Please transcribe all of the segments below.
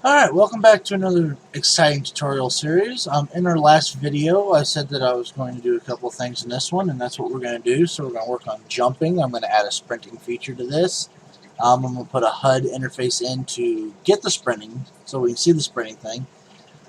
Alright, welcome back to another exciting tutorial series. In our last video, I said that I was going to do a couple things in this one, and that's what we're going to do. So we're going to work on jumping. I'm going to add a sprinting feature to this. I'm going to put a HUD interface in to get the sprinting, so we can see the sprinting thing.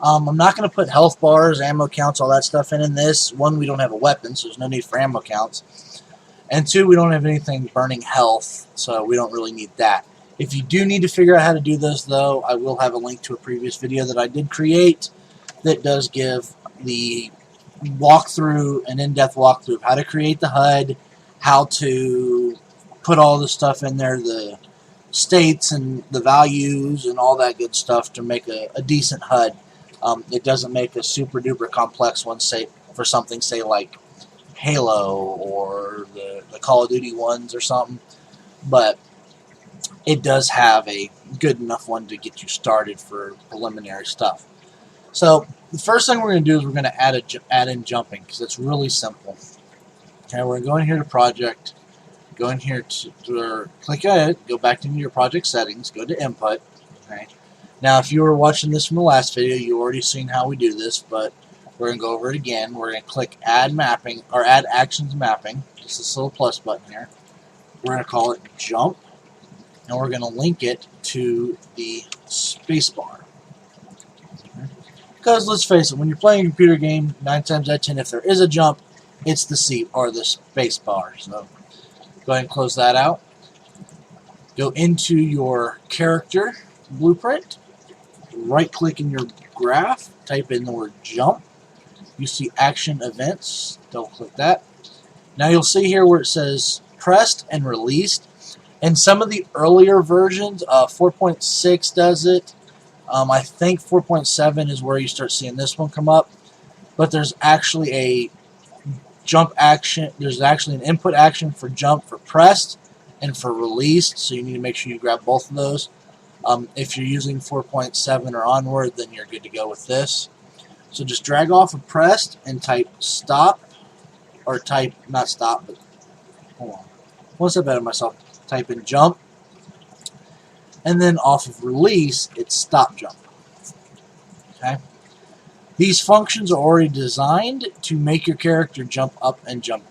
I'm not going to put health bars, ammo counts, all that stuff in this. One, we don't have a weapon, so there's no need for ammo counts. And two, we don't have anything burning health, so we don't really need that. If you do need to figure out how to do this, though, I will have a link to a previous video that I did create that does give the walkthrough, an in-depth walkthrough of how to create the HUD, how to put all the stuff in there, the states and the values and all that good stuff to make a decent HUD. It doesn't make a super-duper complex one, say, for something, say, like Halo or the Call of Duty ones or something, but it does have a good enough one to get you started for preliminary stuff. So the first thing we're going to do is we're going to add in jumping, because it's really simple. Okay, we're going to go in here to project, go in here to click on it, go back into your project settings, go to input. Okay. Now if you were watching this from the last video, you already seen how we do this, but we're going to go over it again. We're going to click add mapping, or add actions mapping, just this little plus button here. We're going to call it jump. And we're going to link it to the spacebar. Because let's face it, when you're playing a computer game, 9 times out of 10, if there is a jump, it's the C or the spacebar. So go ahead and close that out. Go into your character blueprint. Right-click in your graph. Type in the word jump. You see action events. Double-click that. Now you'll see here where it says pressed and released. In some of the earlier versions, 4.6 does it. I think 4.7 is where you start seeing this one come up. But there's actually a jump action. There's actually an input action for jump for pressed and for released. So you need to make sure you grab both of those. If you're using 4.7 or onward, then you're good to go with this. So just drag off of pressed and type stop. Or type, not stop, but hold on. One step ahead of myself. Type in jump, and then off of release, it's stop jump. Okay. These functions are already designed to make your character jump up and jump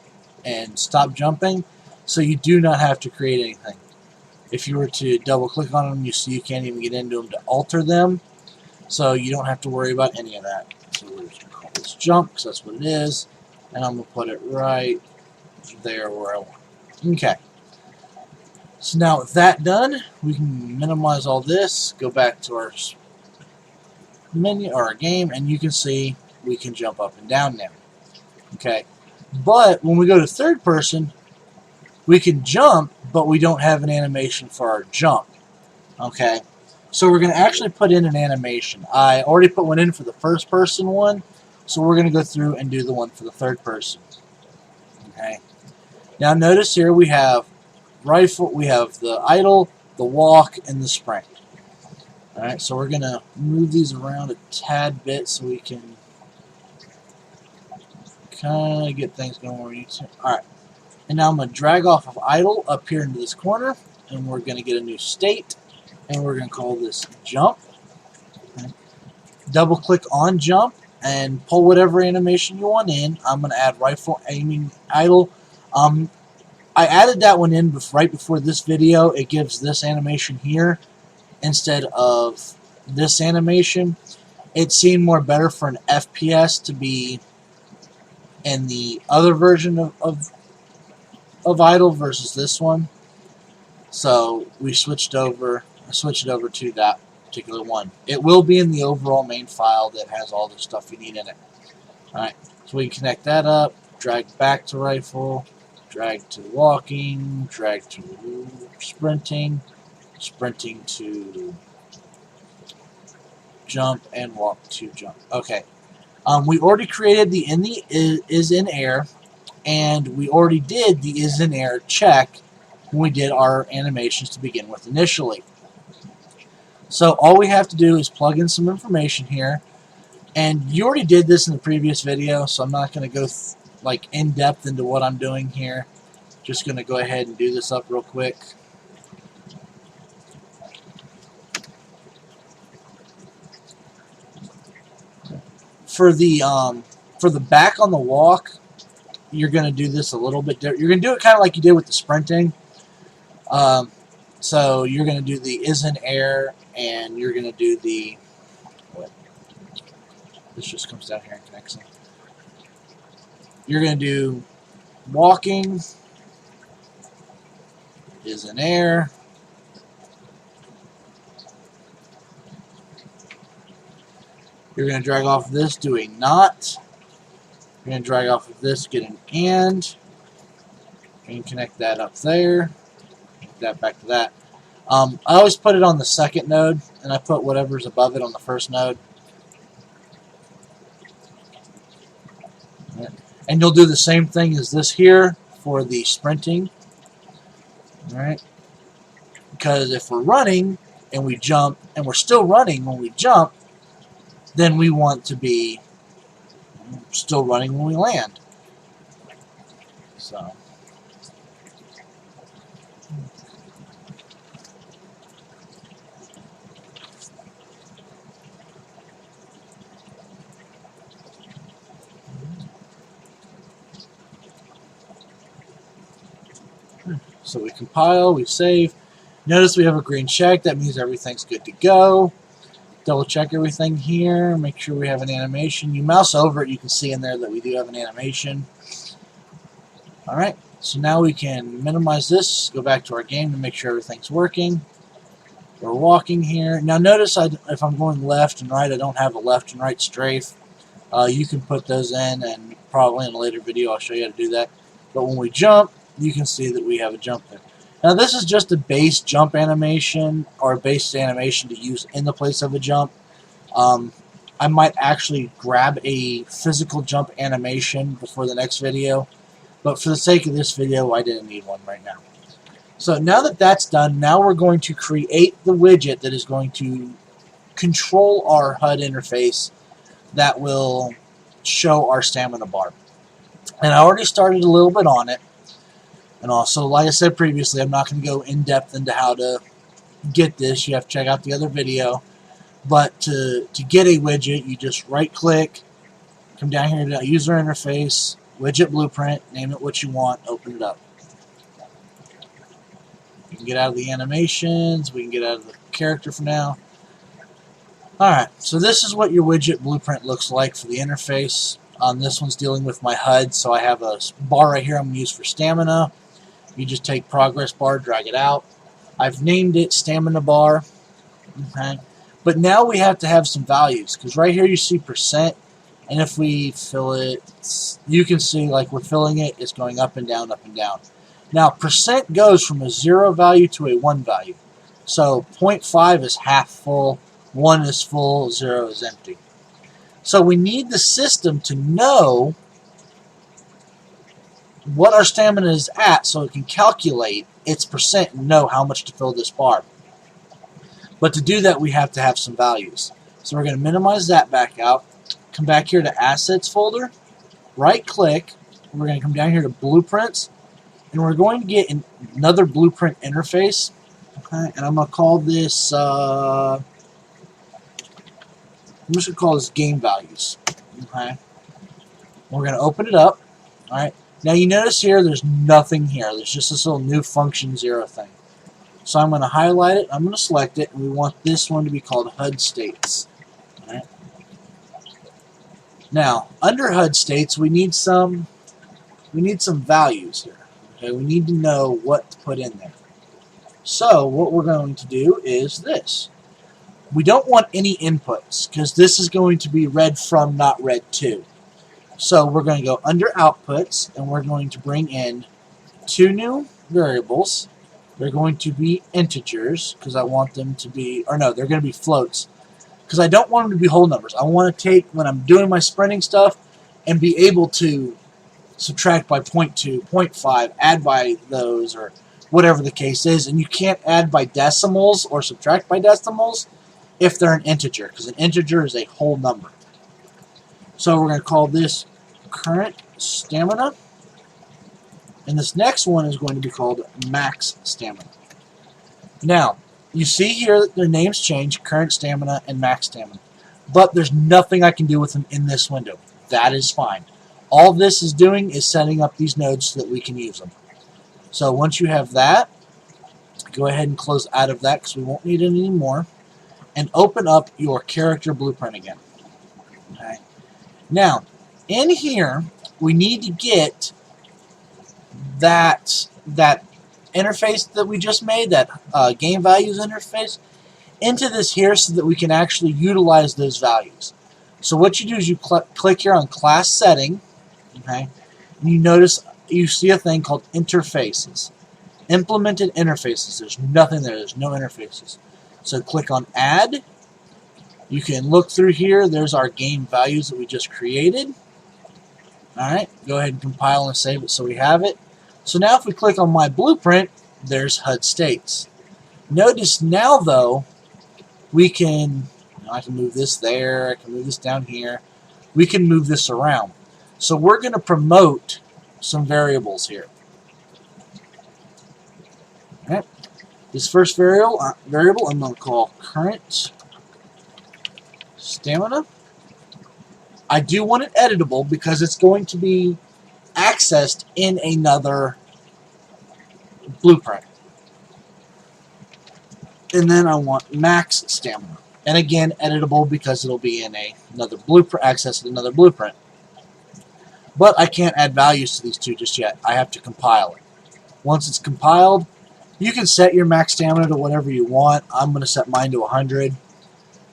and stop jumping, so you do not have to create anything. If you were to double click on them, you see you can't even get into them to alter them, so you don't have to worry about any of that. So we're just going to call this jump, because that's what it is, and I'm going to put it right there where I want. Okay. So now with that done, we can minimize all this, go back to our menu or our game, and you can see we can jump up and down now. Okay, but when we go to third person, we can jump, but we don't have an animation for our jump. Okay, so we're going to actually put in an animation. I already put one in for the first person one, so we're going to go through and do the one for the third person. Okay, now notice here we have rifle, we have the idle, the walk, and the sprint. Alright, so we're going to move these around a tad bit so we can kind of get things going where we need to. Alright, and now I'm going to drag off of idle up here into this corner, and we're going to get a new state, and we're going to call this jump. Okay. Double click on jump, and pull whatever animation you want in. I'm going to add rifle aiming idle. I added that one in right before this video. It gives this animation here instead of this animation. It seemed more better for an FPS to be in the other version of idle versus this one. So we switched over. I switched it over to that particular one. It will be in the overall main file that has all the stuff you need in it. Alright, so we connect that up, drag back to rifle, drag to walking, drag to sprinting, sprinting to jump, and walk to jump. Okay. We already created the is in air, and we already did the is in air check when we did our animations to begin with initially. So all we have to do is plug in some information here, and you already did this in the previous video, so I'm not going to go like in depth into what I'm doing here. Just going to go ahead and do this up real quick. for the back on the walk, you're going to do this a little bit different. You're going to do it kind of like you did with the sprinting. So you're going to do the is in air, and you're going to do the, this just comes down here and connects them. You're going to do walking, is in air, you're going to drag off of this, do a not. You're going to drag off of this, get an and. You can connect that up there. Connect that back to that. I always put it on the second node, and I put whatever's above it on the first node. And you'll do the same thing as this here for the sprinting. Alright? Because if we're running and we jump, and we're still running when we jump, then we want to be still running when we land. So. So we compile, we save. Notice we have a green check. That means everything's good to go. Double check everything here. Make sure we have an animation. You mouse over it, you can see in there that we do have an animation. Alright, so now we can minimize this, go back to our game to make sure everything's working. We're walking here. Now notice if I'm going left and right, I don't have a left and right strafe. You can put those in, and probably in a later video I'll show you how to do that. But when we jump, you can see that we have a jump there. Now this is just a base jump animation, or a base animation to use in the place of a jump. I might actually grab a physical jump animation before the next video, but for the sake of this video I didn't need one right now. So now that that's done, now we're going to create the widget that is going to control our HUD interface that will show our stamina bar. And I already started a little bit on it. And also, like I said previously, I'm not going to go in depth into how to get this. You have to check out the other video. But to get a widget, you just right click, come down here to user interface, widget blueprint, name it what you want, open it up. You can get out of the animations, we can get out of the character for now. Alright, so this is what your widget blueprint looks like for the interface. This one's dealing with my HUD, so I have a bar right here I'm going to use for stamina. You just take progress bar, drag it out. I've named it stamina bar. Okay. But now we have to have some values, because right here you see percent, and if we fill it, you can see like we're filling it, it's going up and down, up and down. Now percent goes from a 0 value to a 1 value. So 0.5 is half full, 1 is full, 0 is empty. So we need the system to know what our stamina is at so it can calculate its percent and know how much to fill this bar. But to do that, we have to have some values. So we're going to minimize that back out, come back here to Assets folder, right click, we're going to come down here to Blueprints, and we're going to get another blueprint interface. Okay, and I'm going to call this, I'm just going to call this Game Values. Okay, we're going to open it up. Alright, now you notice here there's nothing here. There's just this little new function 0 thing. So I'm going to highlight it, I'm going to select it, and we want this one to be called HUD States. Alright. Now, under HUD States, we need some values here. Okay, we need to know what to put in there. So what we're going to do is this. We don't want any inputs, because this is going to be read from, not read to. So we're going to go under Outputs, and we're going to bring in 2 new variables. They're going to be integers, because I want them to be, or no, they're going to be floats, because I don't want them to be whole numbers. I want to take, when I'm doing my sprinting stuff, and be able to subtract by 0.2, 0.5, add by those, or whatever the case is. And you can't add by decimals or subtract by decimals if they're an integer, because an integer is a whole number. So we're going to call this current stamina, and this next one is going to be called max stamina. Now, you see here that their names change, current stamina and max stamina. but there's nothing I can do with them in this window. That is fine. All this is doing is setting up these nodes so that we can use them. So once you have that, go ahead and close out of that because we won't need it anymore, and open up your character blueprint again. Okay. Now, in here, we need to get that interface that we just made, that game values interface, into this here so that we can actually utilize those values. So what you do is you click here on class setting, okay, and you notice you see a thing called interfaces. Implemented interfaces. There's nothing there. There's no interfaces. So click on add. You can look through here. There's our game values that we just created. Alright, go ahead and compile and save it so we have it. So now if we click on my blueprint, there's HUD states. Notice now though, we can, I can move this there, I can move this down here. We can move this around. So we're going to promote some variables here. Alright, this first variable I'm going to call current stamina. I do want it editable because it's going to be accessed in another blueprint. And then I want max stamina. And again, editable because it'll be in another blueprint, accessed in another blueprint. But I can't add values to these two just yet. I have to compile it. Once it's compiled, you can set your max stamina to whatever you want. I'm going to set mine to 100.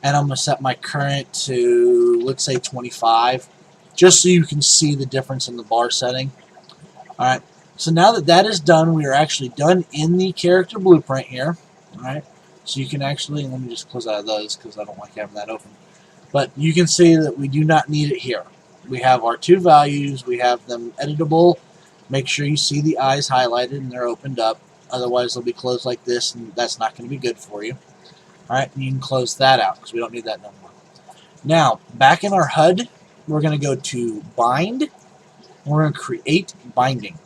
And I'm going to set my current to, let's say, 25. Just so you can see the difference in the bar setting. Alright, so now that that is done, we are actually done in the character blueprint here. Alright, so you can actually, let me just close out of those because I don't like having that open. But you can see that we do not need it here. We have our two values, we have them editable. Make sure you see the eyes highlighted and they're opened up. Otherwise they'll be closed like this and that's not going to be good for you. Alright, and you can close that out because we don't need that no more. Now, back in our HUD, we're going to go to bind, and we're going to create binding.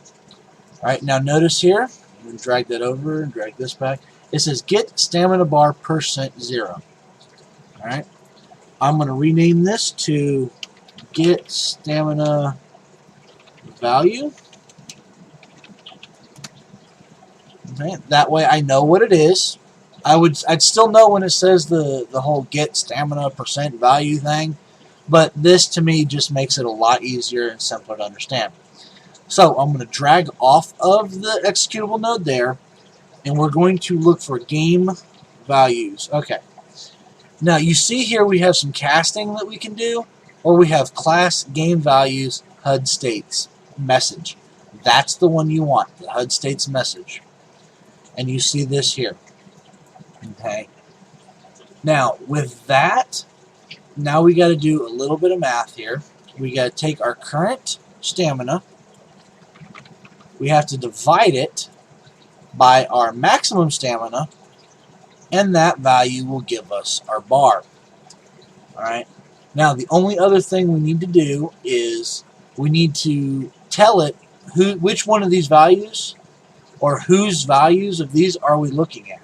Alright, now notice here, I'm going to drag that over and drag this back. It says get stamina bar %0. Alright, I'm going to rename this to get stamina value. Okay, that way I know what it is. I'd still know when it says the whole get stamina % value thing, but this to me just makes it a lot easier and simpler to understand. So I'm going to drag off of the executable node there, and we're going to look for game values. Okay. Now you see here we have some casting that we can do, or we have class game values HUD states message. That's the one you want, the HUD states message. And you see this here. Okay. Now, with that, now we got to do a little bit of math here. We got to take our current stamina. We have to divide it by our maximum stamina, and that value will give us our bar. Alright. Now, the only other thing we need to do is we need to tell it which one of these values or whose values of these are we looking at.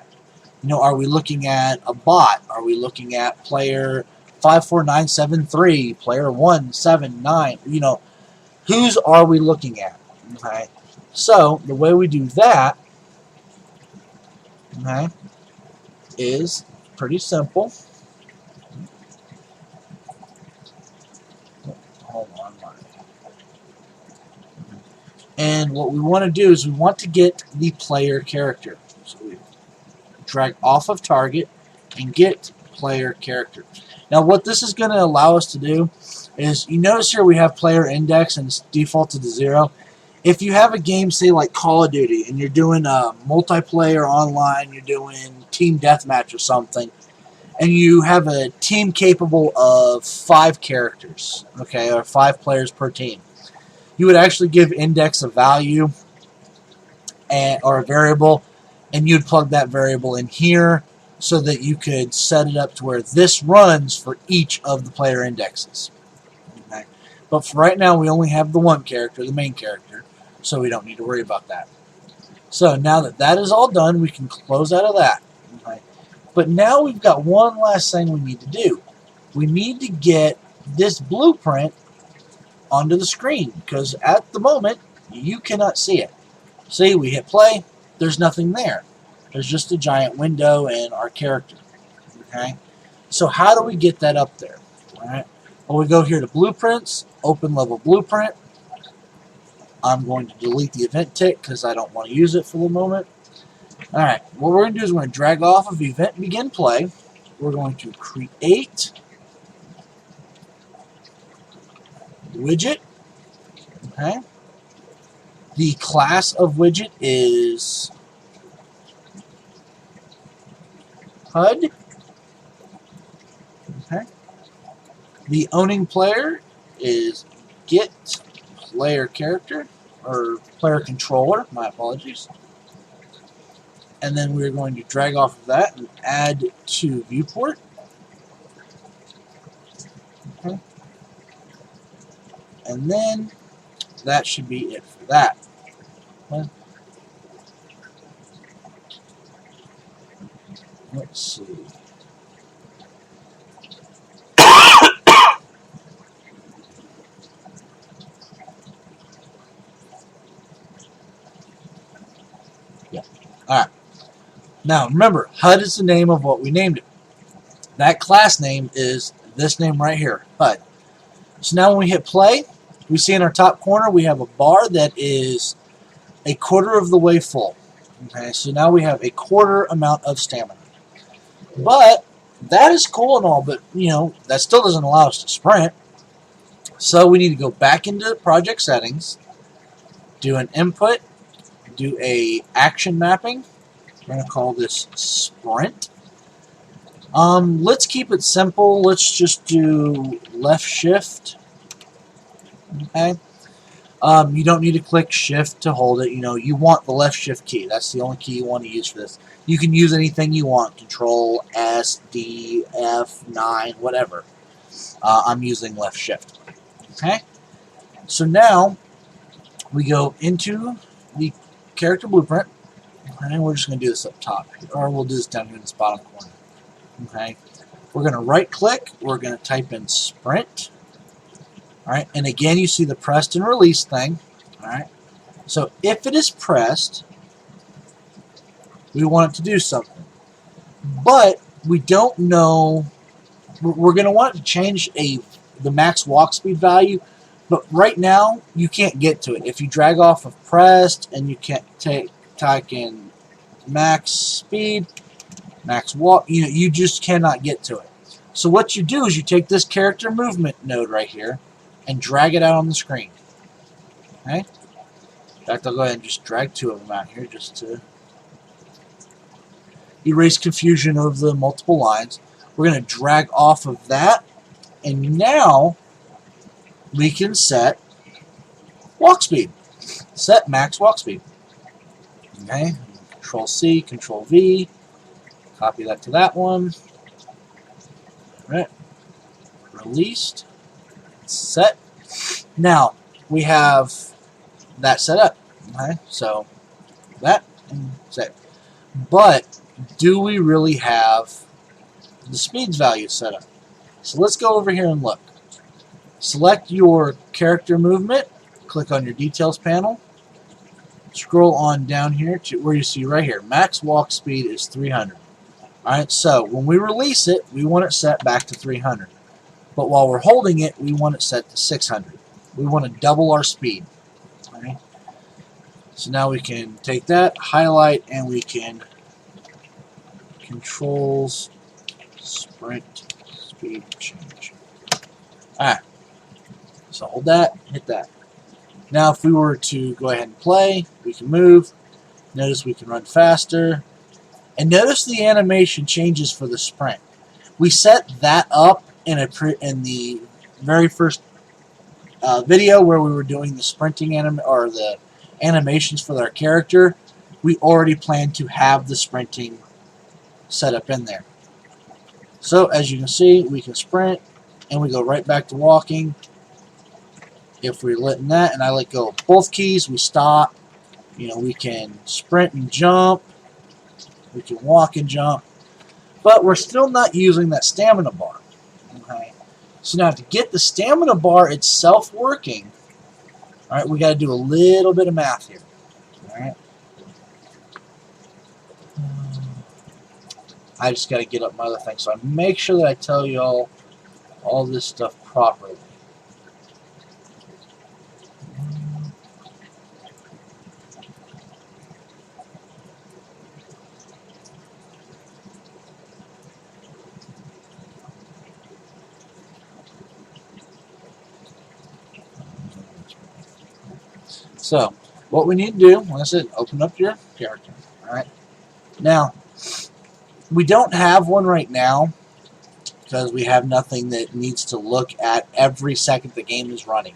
You know, are we looking at a bot? Are we looking at player 54973, player 179? You know, whose are we looking at? Okay. So the way we do that, okay, is pretty simple. Hold on. And what we want to do is we want to get the player character. So we drag off of target and get player character. Now what this is going to allow us to do is, you notice here we have player index and it's defaulted to 0. If you have a game, say like Call of Duty, and you're doing a multiplayer online, you're doing team deathmatch or something, and you have a team capable of 5 characters, okay, or 5 players per team, you would actually give index a value or a variable, and you'd plug that variable in here so that you could set it up to where this runs for each of the player indexes. Okay. But for right now, we only have the one character, the main character, so we don't need to worry about that. So now that that is all done, we can close out of that. Okay. But now we've got one last thing we need to do. we need to get this blueprint onto the screen, because at the moment you cannot see it. See, we hit play, there's nothing there. There's just a giant window and our character. Okay, so how do we get that up there? All right, well, we go here to blueprints, open level blueprint. I'm going to delete the event tick because I don't want to use it for the moment. All right, what we're going to do is we're going to drag off of event begin play. We're going to create widget. Okay, the class of widget is HUD. Okay, the owning player is get player character, or player controller, my apologies. And then we're going to drag off of that and add to viewport. Okay. And then that should be it for that. Okay. Let's see. Yeah. All right. Now remember, HUD is the name of what we named it. That class name is this name right here, HUD. So now when we hit play, we see in our top corner we have a bar that is a quarter of the way full. Okay, so now we have a quarter amount of stamina. But that is cool and all, but you know, that still doesn't allow us to sprint. So we need to go back into project settings, do an input, do a action mapping. We're going to call this sprint. Let's keep it simple. Let's just do left shift. Okay. You don't need to click shift to hold it. You know, you want the left shift key. That's the only key you want to use for this. You can use anything you want. Control, S, D, F, 9, whatever. I'm using left shift. Okay. So now we go into the character blueprint. And we're just going to do this up top, or we'll do this down here in this bottom corner. Okay, we're going to right click, we're going to type in sprint. Alright, and again you see the pressed and released thing. Alright, so if it is pressed, we want it to do something. But we don't know, we're going to want to change the max walk speed value, but right now you can't get to it. If you drag off of pressed and you can't type in max speed, max walk, you just cannot get to it. So what you do is you take this character movement node right here and drag it out on the screen. Okay? In fact, I'll go ahead and just drag two of them out here just to erase confusion of the multiple lines. We're going to drag off of that, and now we can set walk speed. Set max walk speed. Okay, Control C, Control V, copy that to that one. All right, released, set. Now we have that set up. Okay, so that and set. But do we really have the speeds value set up? So let's go over here and look. Select your character movement, click on your details panel. Scroll on down here to where you see right here, max walk speed is 300. Alright, so when we release it, we want it set back to 300. But while we're holding it, we want it set to 600. We want to double our speed. Alright, so now we can take that, highlight, and we can controls, sprint, speed change. Alright, so hold that, hit that. Now if we were to go ahead and play, we can move. Notice we can run faster. And notice the animation changes for the sprint. We set that up in the very first video where we were doing the sprinting the animations for our character. We already planned to have the sprinting set up in there. So as you can see, we can sprint and we go right back to walking. If we're letting that and I let go of both keys, we stop. We can sprint and jump. We can walk and jump. But we're still not using that stamina bar. Okay. So now to get the stamina bar itself working, all right, we got to do a little bit of math here. All right. I just got to get up my other thing, so I make sure that I tell you all this stuff properly. So, what we need to do, like I said, open up your character. All right. Now, we don't have one right now because we have nothing that needs to look at every second the game is running.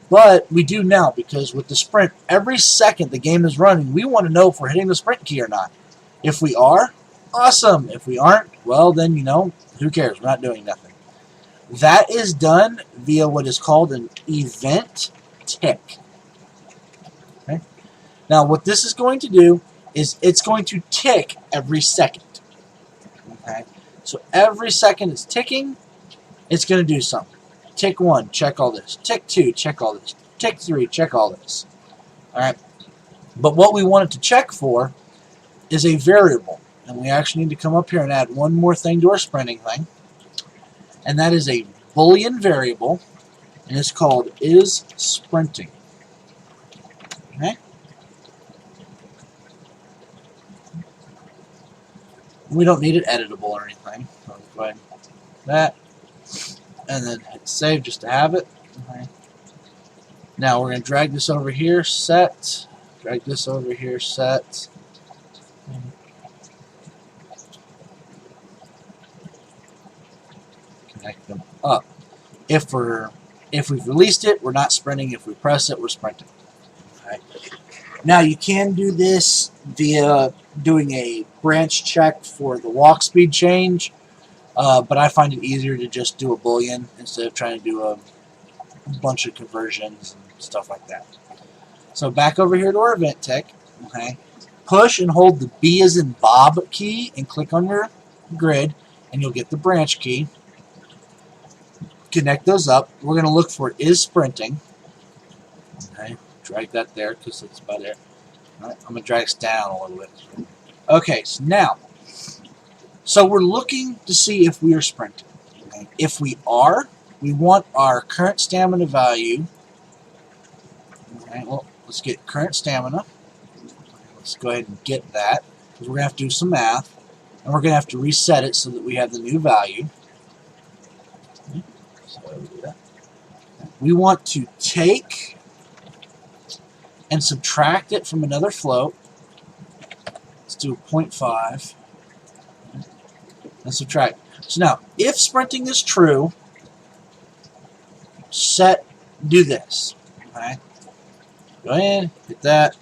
But we do now, because with the sprint, every second the game is running, we want to know if we're hitting the sprint key or not. If we are, awesome. If we aren't, well then, who cares? We're not doing nothing. That is done via what is called an event tick. Okay? Now, what this is going to do is it's going to tick every second. Okay? So every second it's ticking, it's going to do something. Tick 1, check all this. Tick 2, check all this. Tick 3, check all this. Alright? But what we want it to check for is a variable. And we actually need to come up here and add one more thing to our sprinting thing. And that is a Boolean variable. And it's called isSprinting. Okay? We don't need it editable or anything. So let's go ahead and do that. And then hit save just to have it. Okay. Now we're going to drag this over here, set. Drag this over here, set. Connect them up. If we've released it, we're not sprinting. If we press it, we're sprinting. Okay. Now you can do this via doing a branch check for the walk speed change. But I find it easier to just do a Boolean instead of trying to do a bunch of conversions and stuff like that. So back over here to our event tick. Okay, push and hold the B as in Bob key and click on your grid, and you'll get the branch key. Connect those up. We're going to look for isSprinting. Okay, drag that there because it's about there. All right, I'm going to drag this down a little bit. Okay, so now. So we're looking to see if we are sprinting. Okay. If we are, we want our current stamina value. Okay, well, let's get current stamina. Let's go ahead and get that, because we're going to have to do some math, and we're going to have to reset it so that we have the new value. Okay. So we want to take and subtract it from another float. Let's do 0.5. And subtract. So now, if sprinting is true, do this. Okay. Go in, hit that.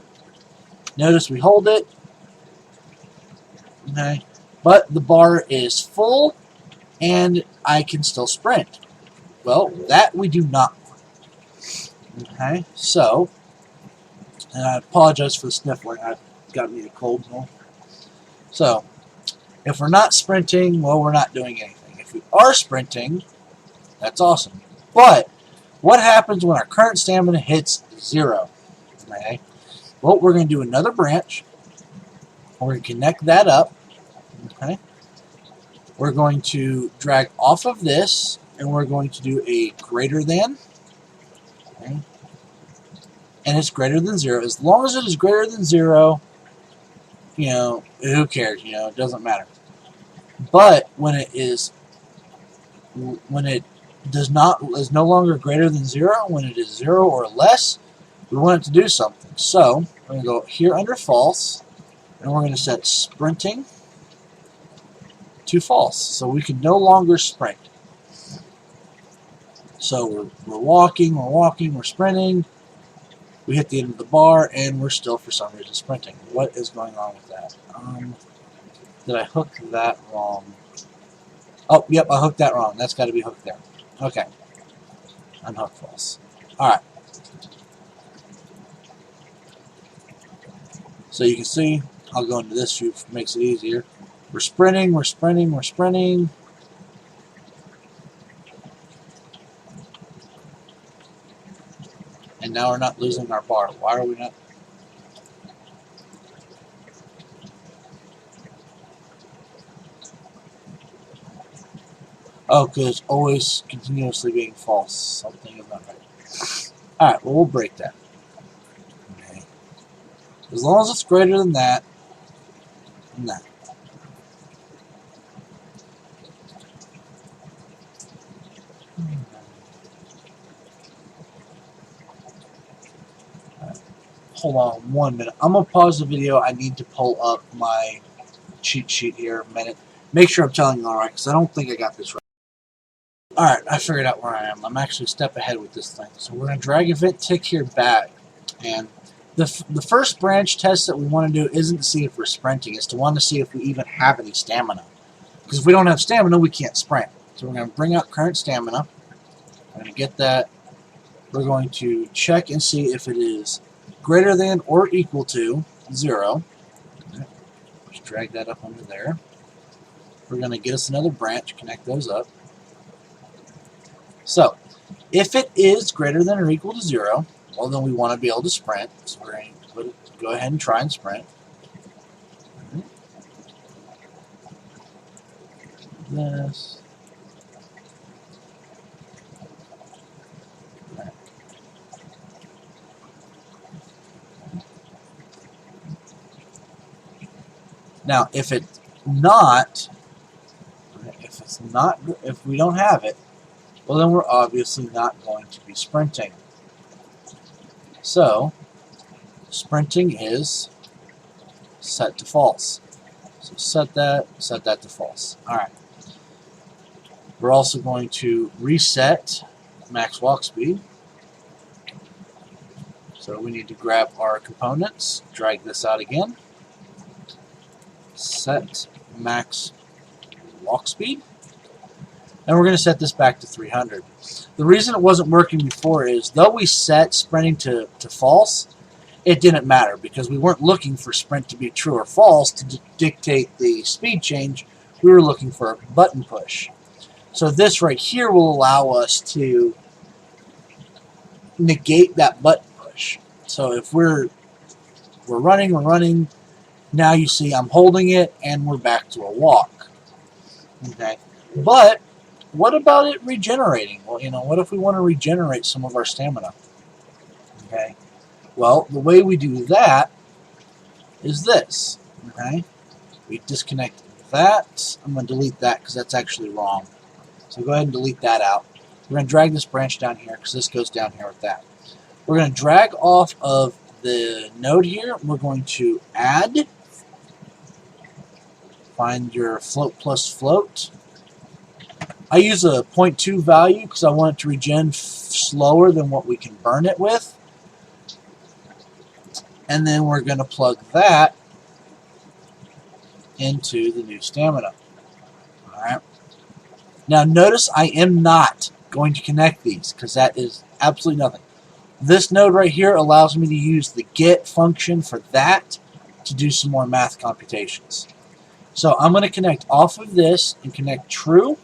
Notice we hold it. Okay. But the bar is full, and I can still sprint. Well, that we do not want. Okay. So, and I apologize for the sniffling. I've got me a cold. So, if we're not sprinting, well, we're not doing anything. If we are sprinting, that's awesome. But what happens when our current stamina hits 0? Okay. Well, we're going to do another branch. We're going to connect that up. Okay. We're going to drag off of this, and we're going to do a greater than. Okay. And it's greater than 0. As long as it is greater than 0, who cares? It doesn't matter. But when it is no longer greater than 0, when it is 0 or less, we want it to do something. So we're going to go here under false, and we're going to set sprinting to false, so we can no longer sprint. So we're walking, we're sprinting. We hit the end of the bar, and we're still, for some reason, sprinting. What is going on with that? Did I hook that wrong? Oh, yep, I hooked that wrong. That's got to be hooked there. Okay. Unhook false. Alright. So you can see, I'll go into this view, makes it easier. We're sprinting, we're sprinting, we're sprinting. now we're not losing our bar. Why are we not? Oh, because it's always continuously being false. Something is not right. Alright, well, we'll break that. Okay. As long as it's greater than that, and that. Hold on 1 minute. I'm going to pause the video. I need to pull up my cheat sheet here a minute. Make sure I'm telling you alright, because I don't think I got this right. Alright, I figured out where I am. I'm actually a step ahead with this thing. So we're going to drag event tick here back. And the first branch test that we want to do isn't to see if we're sprinting. It's to want to see if we even have any stamina. Because if we don't have stamina, we can't sprint. So we're going to bring up current stamina. We're going to get that. We're going to check and see if it is greater than or equal to 0. Okay. Just drag that up under there. We're going to get us another branch, connect those up. So, if it is greater than or equal to 0, well, then we want to be able to sprint. So we're going to go ahead and try and sprint. This. Now, if we don't have it, well, then we're obviously not going to be sprinting. So, sprinting is set to false. So set that to false. Alright. We're also going to reset max walk speed. So we need to grab our components, drag this out again. Set max walk speed. And we're going to set this back to 300. The reason it wasn't working before is, though we set sprinting to false, it didn't matter because we weren't looking for sprint to be true or false to dictate the speed change. We were looking for a button push. So this right here will allow us to negate that button push. So if we're running, now you see I'm holding it and we're back to a walk. Okay, but what about it regenerating? Well, what if we want to regenerate some of our stamina? Okay. Well, the way we do that is this. Okay. We disconnect that. I'm going to delete that because that's actually wrong. So go ahead and delete that out. We're going to drag this branch down here because this goes down here with that. We're going to drag off of the node here. We're going to add. Find your float plus float. I use a 0.2 value because I want it to regen slower than what we can burn it with. And then we're going to plug that into the new stamina. Alright. Now notice I am not going to connect these because that is absolutely nothing. This node right here allows me to use the get function for that to do some more math computations. So I'm going to connect off of this and connect true.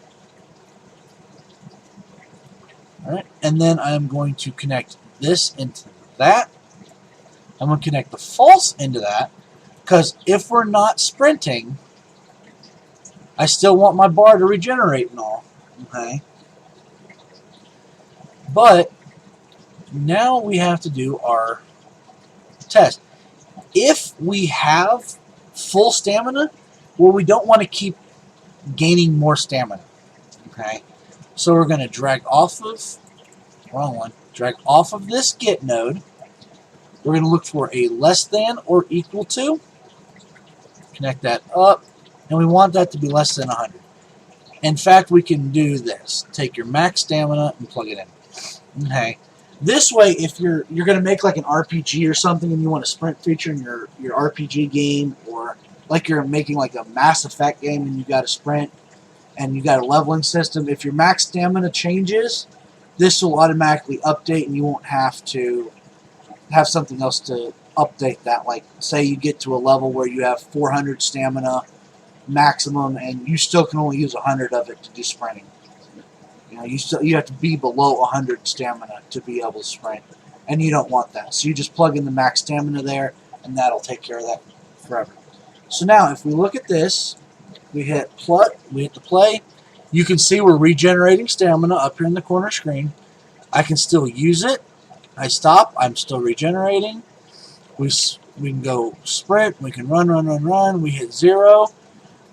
Alright, and then I'm going to connect this into that. I'm going to connect the false into that, because if we're not sprinting, I still want my bar to regenerate and all. Okay. But now we have to do our test. If we have full stamina, well, we don't want to keep gaining more stamina. Okay. So we're going to drag off of, drag off of this get node. We're going to look for a less than or equal to. Connect that up. And we want that to be less than 100. In fact, we can do this. Take your max stamina and plug it in. Okay. This way, if you're going to make like an RPG or something and you want a sprint feature in your RPG game, or like you're making like a Mass Effect game and you got a sprint and you got a leveling system, if your max stamina changes, this will automatically update and you won't have to have something else to update that. Like say you get to a level where you have 400 stamina maximum and you still can only use 100 of it to do sprinting. You have to be below 100 stamina to be able to sprint. and you don't want that. So you just plug in the max stamina there, and that'll take care of that forever. So now, if we look at this, we hit the play. You can see we're regenerating stamina up here in the corner screen. I can still use it. I stop. I'm still regenerating. We can go sprint. We can run. We hit 0.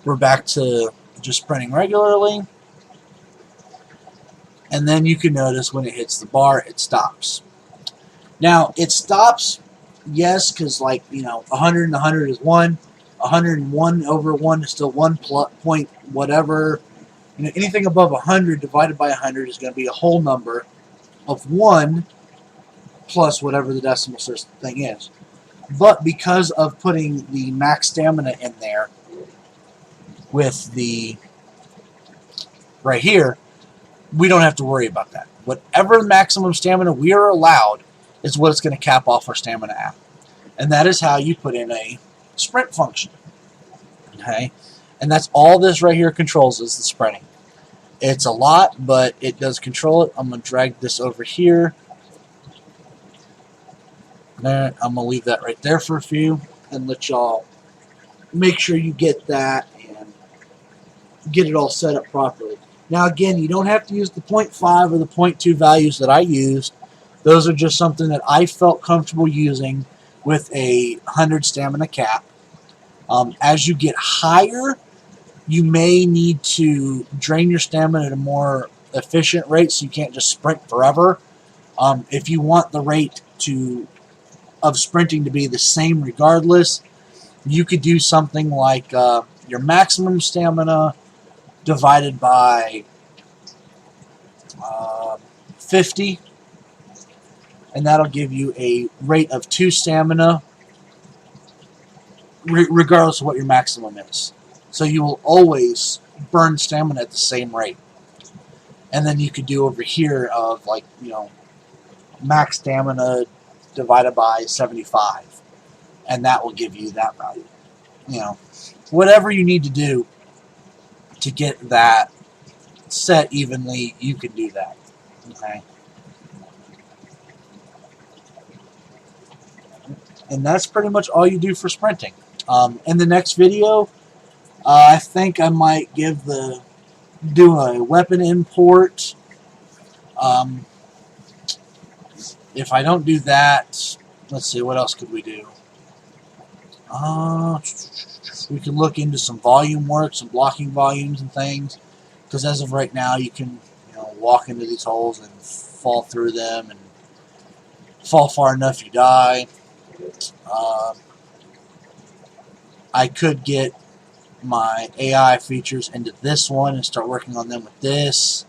We're back to just sprinting regularly. And then you can notice when it hits the bar, it stops. Now, it stops, yes, because, like, 100 and 100 is 1. 101 over 1 is still 1 point whatever. Anything above 100 divided by 100 is going to be a whole number of 1 plus whatever the decimal thing is. But because of putting the max stamina in there with the right here, we don't have to worry about that. Whatever maximum stamina we are allowed is what it's going to cap off our stamina at. And that is how you put in a sprint function. Okay? And that's all this right here controls, is the sprinting. It's a lot, but it does control it. I'm going to drag this over here. There, I'm going to leave that right there for a few and let y'all make sure you get that and get it all set up properly. Now, again, you don't have to use the 0.5 or the 0.2 values that I used. Those are just something that I felt comfortable using with a 100 stamina cap. As you get higher, you may need to drain your stamina at a more efficient rate so you can't just sprint forever. If you want the rate of sprinting to be the same regardless, you could do something like your maximum stamina divided by 50, and that'll give you a rate of 2 stamina regardless of what your maximum is. So you will always burn stamina at the same rate. And then you could do over here of, like, max stamina divided by 75, and that will give you that value. Whatever you need to do to get that set evenly, you can do that. Okay? And that's pretty much all you do for sprinting. In the next video, I think I might do a weapon import. If I don't do that, let's see, what else could we do? We can look into some volume work, some blocking volumes and things, because as of right now, you can walk into these holes and fall through them, and fall far enough you die. I could get my AI features into this one and start working on them with this.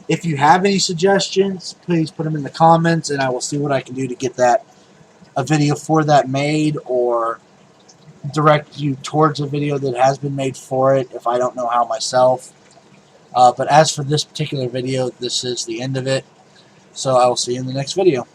If you have any suggestions, please put them in the comments, and I will see what I can do to get a video for that made, or direct you towards a video that has been made for it if I don't know how myself. But as for this particular video, this is the end of it. So I will see you in the next video.